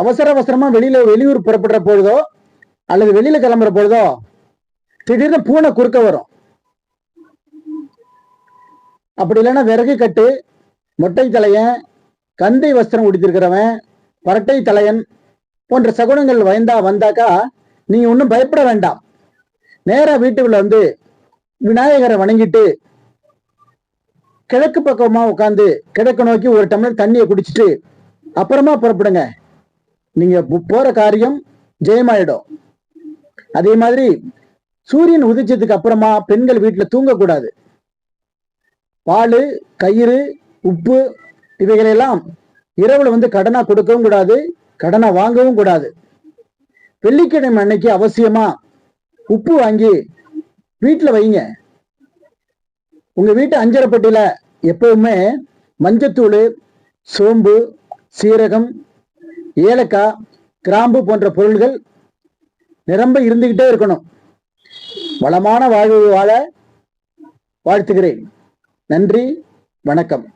அவசர அவசரமா வெளியூர் புறப்படுற பொழுதோ அல்லது வெளியில கிளம்புற பொழுதோ திடீர்னு பூனை குறுக்க வரும். அப்படி இல்லைன்னா விறகு கட்டு, மொட்டை தலையன், கந்தை வஸ்திரம் உடுத்திருக்கிறவன், பரட்டை தலையன் போன்ற சகுனங்கள் வந்தாக்கா நீங்க ஒன்றும் பயப்பட வேண்டாம். நேரா வீட்டுக்குள்ள வந்து விநாயகரை வணங்கிட்டு கிழக்கு பக்கமா உட்காந்து கிழக்கு நோக்கி ஒரு டம்ளர் தண்ணியை குடிச்சிட்டு அப்புறமா புறப்படுங்க. நீங்க போற காரியம் ஜெயமாயிடும். அதே மாதிரி சூரியன் உதிச்சதுக்கு அப்புறமா பெண்கள் வீட்டுல தூங்கக்கூடாது. பால், கயிறு, உப்பு இவைகளெல்லாம் இரவுல வந்து கடனா கொடுக்கவும் கூடாது, கடனை வாங்கவும் கூடாது. வெள்ளிக்கிழமை அன்னைக்கு அவசியமா உப்பு வாங்கி வீட்டுல வைங்க. உங்க வீட்டு அஞ்சரைப்பட்டியில எப்பவுமே மஞ்சத்தூள், சோம்பு, சீரகம், ஏலக்காய், கிராம்பு போன்ற பொருள்கள் நிரம்ப இருந்துகிட்டே இருக்கணும். வளமான வாழ்வு வாழ வாழ்த்துகிறேன். நன்றி, வணக்கம்.